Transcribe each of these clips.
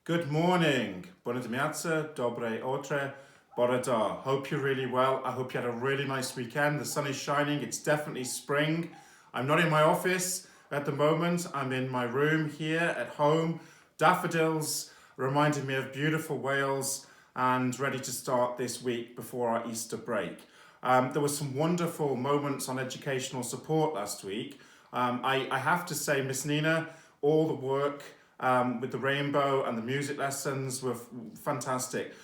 Good morning. Bună dimineața, dobre otre, bore da. Hope you're really well. I hope you had a really nice weekend. The sun is shining. It's definitely spring. I'm not in my office at the moment. I'm in my room here at home. Daffodils reminded me of beautiful Wales and ready to start this week before our Easter break. There were some wonderful moments on educational support last week. I have to say, Miss Nina, all the work with the rainbow and the music lessons were fantastic.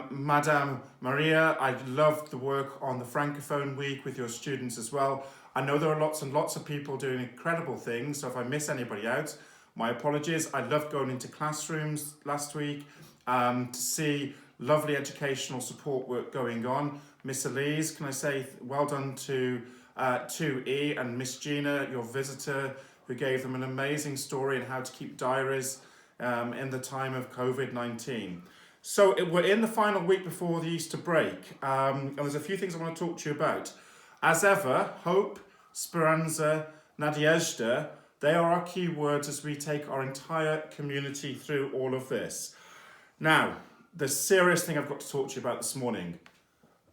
Madame Maria, I loved the work on the Francophone week with your students as well. I know there are lots and lots of people doing incredible things, so if I miss anybody out, my apologies. I loved going into classrooms last week to see lovely educational support work going on. Miss Elise, can I say well done to 2E and Miss Gina, your visitor, who gave them an amazing story on how to keep diaries in the time of COVID-19. So we're in the final week before the Easter break, and there's a few things I want to talk to you about. As ever, hope, speranza, nadezhda, they are our key words as we take our entire community through all of this. Now, the serious thing I've got to talk to you about this morning.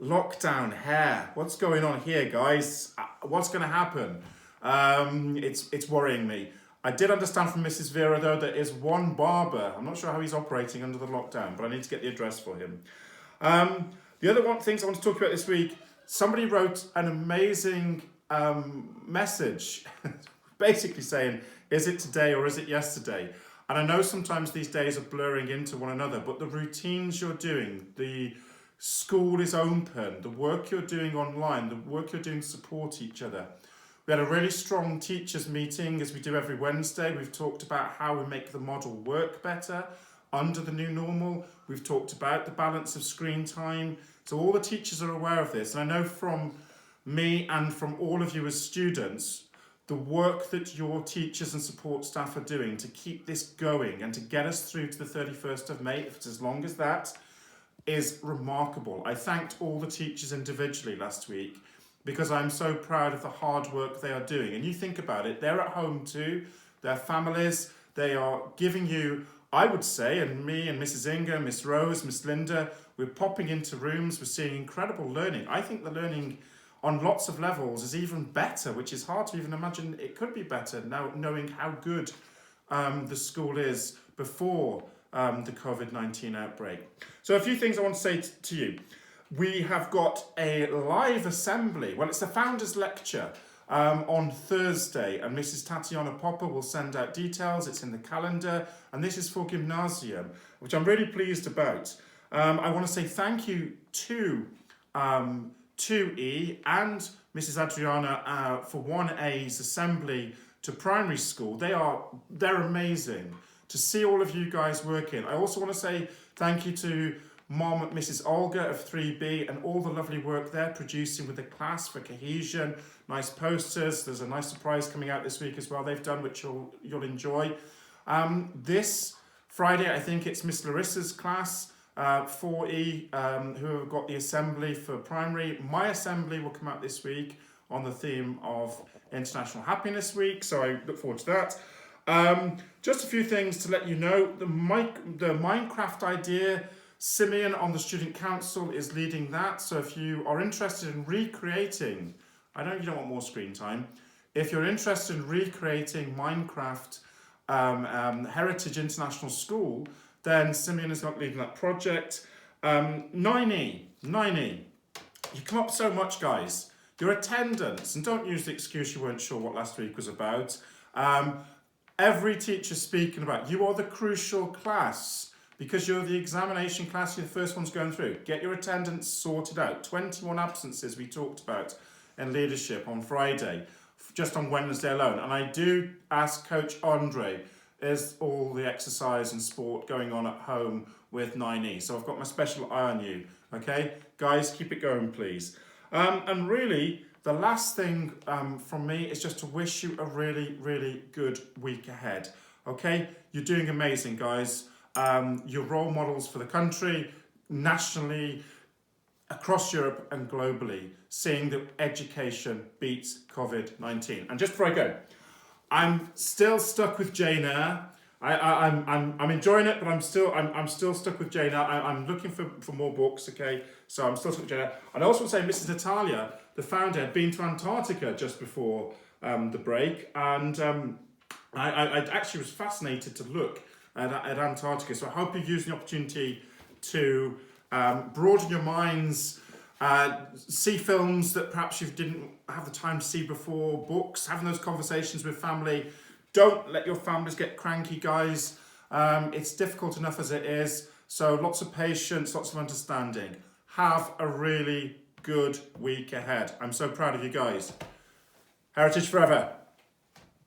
Lockdown, hair. What's going on here, guys? What's going to happen? It's worrying me. I did understand from Mrs. Vera, though, there is one barber. I'm not sure how he's operating under the lockdown, but I need to get the address for him. The other things I want to talk about this week, somebody wrote an amazing message, basically saying, is it today or is it yesterday? And I know sometimes these days are blurring into one another, but the routines you're doing, the school is open, the work you're doing online, the work you're doing to support each other. We had a really strong teachers meeting, as we do every Wednesday. We've talked about how we make the model work better under the new normal. We've talked about the balance of screen time. So all the teachers are aware of this. And I know from me and from all of you as students, the work that your teachers and support staff are doing to keep this going and to get us through to the 31st of May, if it's as long as that, is remarkable. I thanked all the teachers individually last week because I'm so proud of the hard work they are doing. And you think about it, they're at home too, their families, they are giving you, I would say, and me and Mrs. Inga, Miss Rose, Miss Linda, we're popping into rooms, we're seeing incredible learning. I think the learning on lots of levels is even better, which is hard to even imagine it could be better now, knowing how good the school is before the COVID-19 outbreak. So a few things I want to say to you. We have got a live assembly. Well, it's the Founders Lecture on Thursday, and Mrs. Tatiana Popper will send out details. It's in the calendar, and this is for Gymnasium, which I'm really pleased about. I want to say thank you to 2E and Mrs. Adriana for 1A's assembly to primary school. They're amazing to see all of you guys working. I also want to say thank you to Mom, Mrs. Olga of 3B, and all the lovely work they're producing with the class for cohesion. Nice posters. There's a nice surprise coming out this week as well they've done, which you'll enjoy. This Friday, I think it's Miss Larissa's class, 4E, who have got the assembly for primary. My assembly will come out this week on the theme of International Happiness Week, so I look forward to that. Just a few things to let you know. The Minecraft idea, Simeon on the Student Council is leading that. So if you are interested in recreating, I know you don't want more screen time. If you're interested in recreating Minecraft Heritage International School, then Simeon is not leading that project. 9E, you come up so much, guys. Your attendance, and don't use the excuse you weren't sure what last week was about. Every teacher speaking about, you are the crucial class. Because you're the examination class, you're the first ones going through. Get your attendance sorted out. 21 absences we talked about in leadership on Friday, just on Wednesday alone. And I do ask Coach Andre, is all the exercise and sport going on at home with 9E? So I've got my special eye on you, okay? Guys, keep it going, please. And really, the last thing from me is just to wish you a really, really good week ahead, okay? You're doing amazing, guys. You're role models for the country, nationally, across Europe and globally, seeing that education beats COVID-19. And just before I go, I'm still stuck with Jane Eyre. I'm enjoying it, but I'm still stuck with Jane. I'm looking for more books. Okay, so I'm still stuck with Jane. And I also want to say, Mrs. Natalia, the founder, had been to Antarctica just before the break, and I actually was fascinated to look at Antarctica. So I hope you're using the opportunity to broaden your minds. See films that perhaps you didn't have the time to see before, books, having those conversations with family. Don't let your families get cranky, guys. It's difficult enough as it is. So lots of patience, lots of understanding. Have a really good week ahead. I'm so proud of you guys. Heritage forever.